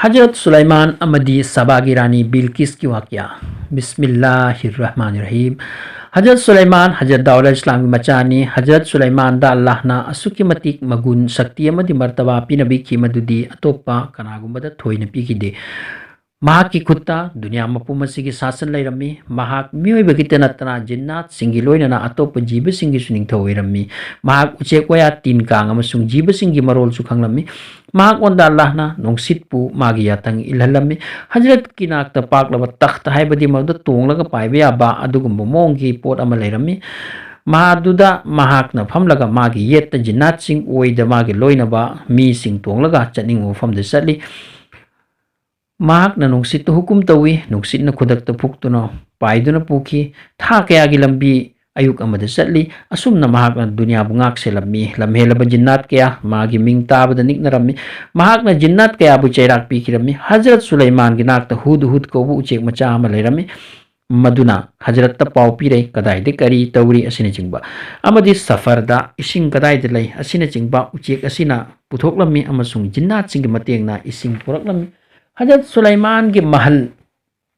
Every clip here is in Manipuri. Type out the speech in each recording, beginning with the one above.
हजरत सुलाइमान अमदी सबा की रानी बिल्किस की वाक़या। बिस्मिल्लाहिर्रहमानिर्रहीम। हजरत सुलाइमान हजरत दाऊद इस्लाम की मचानी। हजरत सुलाइमान दा अल्लाहना असुकी मतिक मगुन शक्ति अमदी मर्तबा पिनबीखी मदुदी अतोप्पा कनागुंबदा थोइना पीखिदे। महाकी खुत्ता दुनिया मपुम असिगी शासन लैरम्मी। महाक मियोइबगिते नत्तना जिन्नात सिंगी लोइनना अतोप जीव सिंगी सुनिंग थोइरम्मी। महाक उचेक वया तीन कांग अमसुंग जीव सिंगी मरोल सुखंगलम्मी। महाक ओंदा अल्लाहना नोंसितपु मागी यातंग इलहलम्मी। हजरत की नाक्ता पाकलब तख्त हाइबदी मदुदा तोंगलगा पाइबे याबा अदुगुंबा मोंगी पोट अमा लैरम्मी। महादुदा महाकना फमलगा मागी येत्ता जिन्नात सिंग ओइदा मागी लोइनबा मी सिंग तोंगलगा चटनिंग मफमदा चटली। महाकना नुंसित हुकुम तौई। नुंसितना खुदकता फुक्तुना पाइदुना पुखी। था कयागी लंबी अयुक अमदा चटली। असुमना महाकना दुनिया बुंगाक सेलम्मी। लम्हेलब जिन्नात कया मागी मिंग ताबदा निकनरम्मी। महाकना जिन्नात कया बु चैराक पीखिरम्मी। हजरत सुलाइमान की नाकता हुद हुद कौबु उचेक मचा अमा लैरम्मी। मदुना हजरत पाव पीरे कदाइदे करी तौरी असिना चिंगबा अमदी सफरदा इसिंग कदाइदे लै असिना चिंगबा उचेक असिना पुथोकलम्मी अमसुंग जिन्नात सिंग मतेंगना इसिंग पुरकलम्मी। हजरत सुलाइमान के महल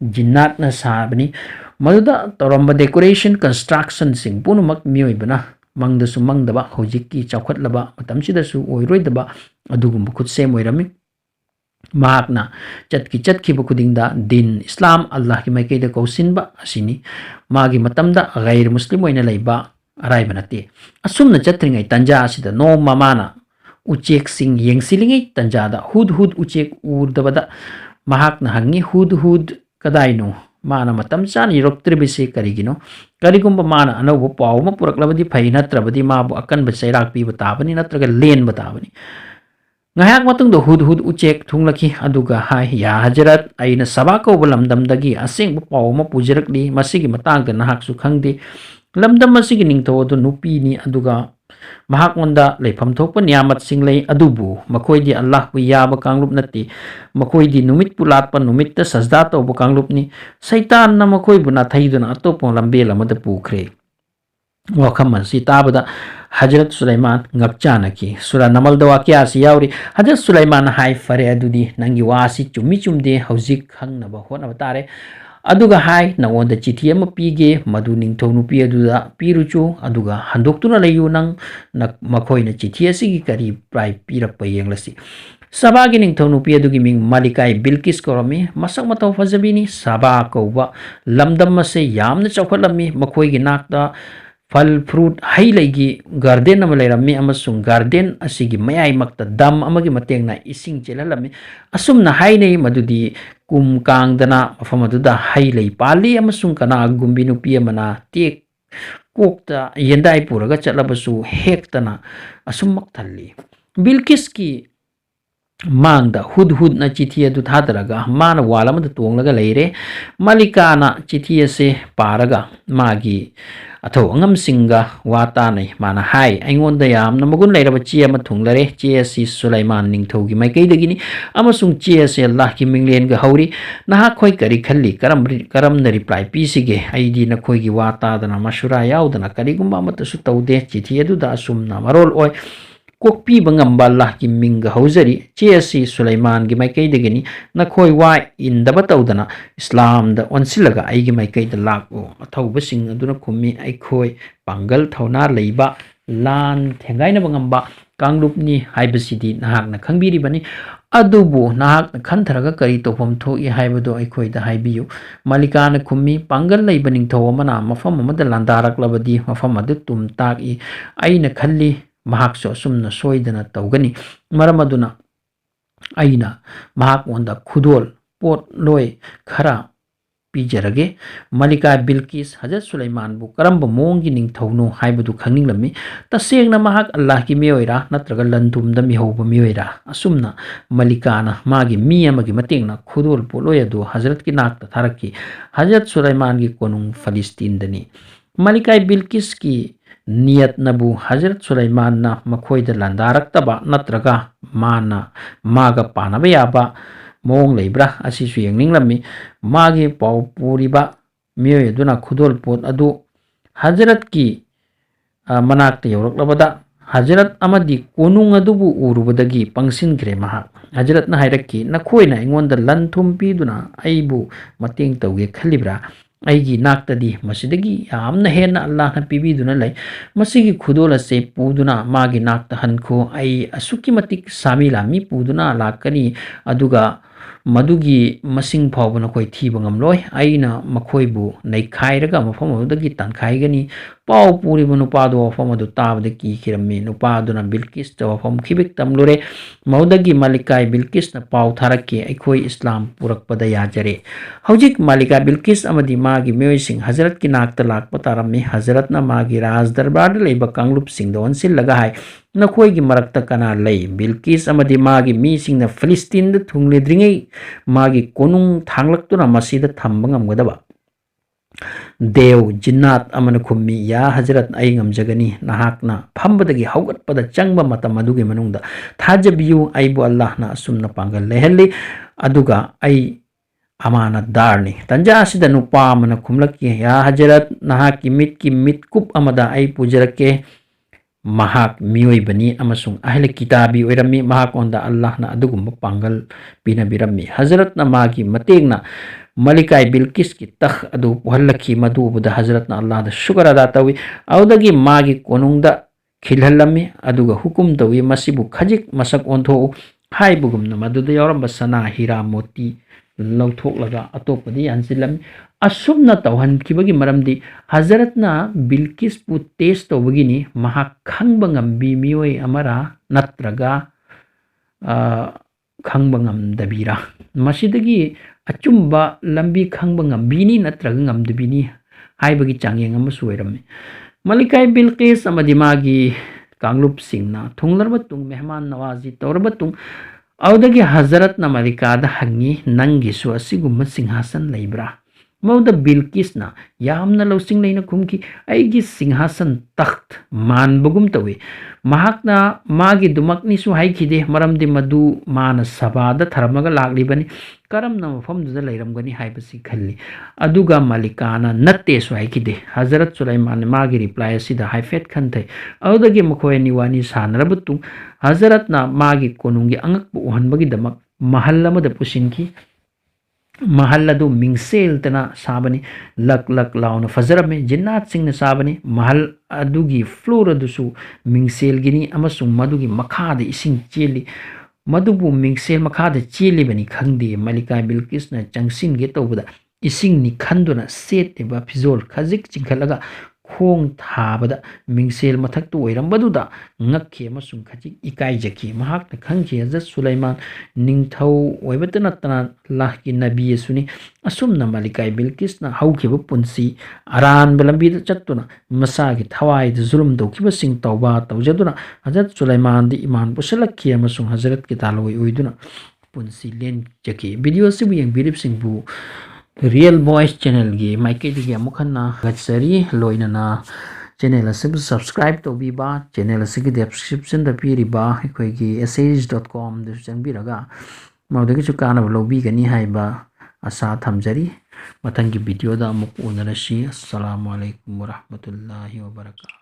जिन्नात न साबनी। मदुदा तौरम्बा डेकोरेशन कंस्ट्रक्शन सिंग पुनमक मियोइबना मंगदसु मंगदबा हौजिक्की चौखटलबा मतमसिदसु ओइरोइदबा अदुगुंबा खुदसेम ओइरम्मी। महाकना चटखिबा खुदिंगदा दिन इस्लाम अल्लाह की माइकैदा कौसिनबा असिनी। मागी मतमदा गैर मुस्लिम ओइना लैबा अराइबा नते। असुमना चत्रिङै तंजा असिदा नोमा माना उचेक सिंग येंगसिलिङै तंजादा हुद हुद उचेक उर्दबदा महाकना हंगी हुद हुद कदाइनो माना मतम चाना यरक्त्रिबिसे करिगिनो। करिगुंबा माना अनौबा पाव अमा पुरकलबदी फै नत्रबदी माबु अकनबा चैराक पीबा ताबनी नत्रगा लेनबा ताबनी। ngayak matungda hud hud ucek thunglaki aduga hai ya hajrat aina sabा कौबा लमदमदगी असेंग पाव अमा पुजरकली मसिगी मतंगदा नहाकसु खंगदे। लमदम मसिगी निंगथौ अदु नुपीनी अदुगा महाकोंदा लेफम थोप नियामत सिंग लै अदुबु मखोइदी अल्लाह पु याबा कांगलुप नति। मखोइदी नुमित पु लातपा नुमित्ता सजदा तौबा कांगलुपनी। शैतान न मखोइबु नाथैदुना अतोपा लंबेल अमदा पुखरे। वखम असी ताबदा हजरत Sulaiman ngakchanaki sura namal da wakya si yauri। हजरत सुलाइमान हाय फरे अदुदी नंगी वासी चुम्मी चुमदे हौजिक खंगनबा होनबा तारे। अदुगा हाय नंगोंदा चिठी अमा पीगे मदु निंगथौ नुपी अदुदा पीरुचु अदुगा हंदोक्तुना लैयु नंग मखोइना चिठी असिगी करी प्राय पीरप्पा येंगलसी। सबा की निंगथौ नुपी अदुगी मिंग मालिकाई बिल्किस कौरमी। मसक मतौ फजबीनी सबा कौबा लमदम असे यामना चौखटलम्मी। मखोइगी नाकता फल फ्रूट हई लैगी गार्डन अमा लैरम्मी अमसुंग गार्डन असिगी मयाइमक्ता दम अमगी मतेंगना इसिंग चेलहलम्मी। असुमना हाइनै मदुदी कुम कांगदना मफम अदुदा हई लै पाली अमसुंग कना गुंबी नुपी अमना टेक कोकता येंदाई पुरगा चलबसु हेक्तना असुमक थल्ली। बिल्किस की मांगदा हुद हुद न चिठी अदु थादरगा माना वाल अमदा तोंगलगा लैरे। मालिकाना चिठी असे पारगा मागी अथौ अंगम सिंगा वातानै माना हाय अइंगोंदा यामना मगुन लैरबा चे अमा थुंगलरे। चे असि सुलाइमान निंगथौगी माइकैदगिनी अमसुंग चे असे अल्लाह की मिंगलेनगा हौरी। नहा खोइ करी खल्ली करमना रिप्लाई पीसिगे अइदी नखोइगी वातादना मसुरा याउदना करिगुंबा अमतसु तौदे। चिठी अदुदा असुमना मरोल ओय कोकपी बंगम्बा अल्लाह की मिंग हौजरी। चे असि सुलाइमान की माइकैदगिनी नखोइ वा इंदबा तौदना इस्लाम दा ओनसिलगा आइगी माइकैदा लाको। अथौबसिंग अदुना खुम्मी अइखोइ पांगल थौना लैबा लान थेंगाइना बंगम्बा कांगलुपनी हाइबसिदी नहाकना खंगबिरिबनी। अदुबु नहाकना खंथरगा करी तौफम थोइ हाइबदो अइखोइदा हाइबियु। मालिकाना खुम्मी पांगल लैबा निंगथौ अमना मफम अमदा लांदारकलबदी मफम अदु तुम ताकि अइना खल्ली महाकसो असुमना सोइदना तौगनी। मरम अदुना अइना महाक ओंदा खुदोल पोट लोय खरा पीजरगे। मलिका बिल्किस हजरत सुलाइमान बु करम्ब मोंगी निंगथौनो हाइबदु खंगनिंगलम्मी। तसेंगना महाक अल्लाह की मियोइरा नत्रगा लंदुमदा मिहौबा मियोइरा। असुमना मलिकाना मागी मी अमगी मतेंगना खुदोल पोलोय अदु हजरत की नाकता थारकी। हजरत सुलाइमान की कोनुंग फलिस्तीन दनी। मलिका बिल्किस की नियत नबु हजरत सुलाइमान ना मखोइदा लांदारक्तबा नत्रगा माना मागा पानबा याबा मोंग लैब्रा असिसु येंगनिंगलम्मी। मागे पाव पूरिबा मियोय अदुना खुदोल पोत अदु हजरत की मनाक्ता यौरक्लबदा Hazrat amadi konung adubu urubadagi pangsinkhre mahak. Hazratna hairaki nakoina aingonda lan thum piduna aibu mating tawge khalibra aigi naktadi masidagi yamna hena Allah na pibiduna lai masigi khudola se puduna magi nakta hanko ai asuki matik samila mi puduna lakani aduga madugi masing phawbana koi thiba ngamloi aina makhoibu naikhairaga mafam adagi tankhaigani pau puri nupado wafam adu tabda ki kirami nupaduna Bilqis ta wafam khibik tamlure maudagi Malikai Bilqis na pau tharaki aikoi Islam purakpada yajare hojik Malika Bilqis amadi magi meoi sing Hazrat ki nakta lakpa tarami Hazrat na magi raj darbar leiba kanglup sing don sil laga hai nakhoi gi marakta kana lei Bilqis amadi magi mi sing na Filistin da thungle dringai magi konung thanglaktuna masida thamba ngamgadaba Dew Jinnat amana khummi ya Hazrat ai ngamjagani nahakna phambadagi haugatpada changba matam adugi manungda thajabiyu aibu Allah na asumna pangal lehelli aduga ai amana darni tanja asida nupa amana khumlaki ya Hazrat nahaki mitkup amada ai pujarake mahak mioi bani amasung ahle kitabi oirami mahak onda Allah na adugumba pangal pinabirami Hazrat na magi mategna Malikai Bilqis ki takh adu puhallaki madu buda Hazrat na Allah da shukar ada tawi audagi magi konungda khilhalami aduga hukum tawi masibu khajik masak ontho hai bugum na madu da yoramba sana hira moti lauthok laga atopadi ansilami asumna tawhan kibagi maramdi Hazrat na Bilqis pu test tawbagini mahak khangba ngambi mioi amara natraga khangba ngamdabira masidagi achumba lambi khangba ngambini natraga ngamdabini haibagi changyang ama suwairami Malikai Bilqis amadi magi kanglup singna thunglarba tung mehman nawazi tawrba tung audagi Hazrat na Malikada hangi nangi su asigumma singhasan leibra mauda Bilqis na yamna losing leina kumki aigi singhasan takht man bugum tawi mahakna magi dumakni su haikide maramdi madu mana sabada tharamaga laglibani karamna mafamduda leiramgani haibasi khalli aduga Malikana natte su haikide Hazrat Sulaiman magi reply asida haifet khanthai audagi makhoi niwani sanarabutu Hazrat na magi konungi angakbu uhanbagi damak mahal amada pusinki mahal adu mingsel tana sabani lak launa fazarame jinnat sing na sabani mahal adugi floor adusu mingsel gini amasung madugi makhada ising cheli madubu mingsel makhada cheli bani khangdi Malikai Bilqis na changsin ge tawbada ising ni khanduna set eba fizol khajik chingkhalaga khong thabada mingsel mathak tu oirambaduda ngakhe amasung khajik ikai jaki mahak na khangki Hazrat Sulaiman ningthau oibatana tana lahki nabi suni asumna Malikai Bilqis na haukiba punsi aran belambi chattuna masagi thawai de zulum dokiba sing tawba tawjaduna Hazrat Sulaiman di iman pusalakki amasung Hazrat ki taloi oiduna punsi len jaki video sibu yang birip sing bu Real Voice channel gi maike digi amukhanna gatsari loinana channel asib subscribe to biba channel asigi description da piriba khoi gi sh.com de changbiraga maudagi chu kana lobi gani haiba asa thamjari mathangi video da amuk unarashi assalamu alaikum warahmatullahi wabarakatuh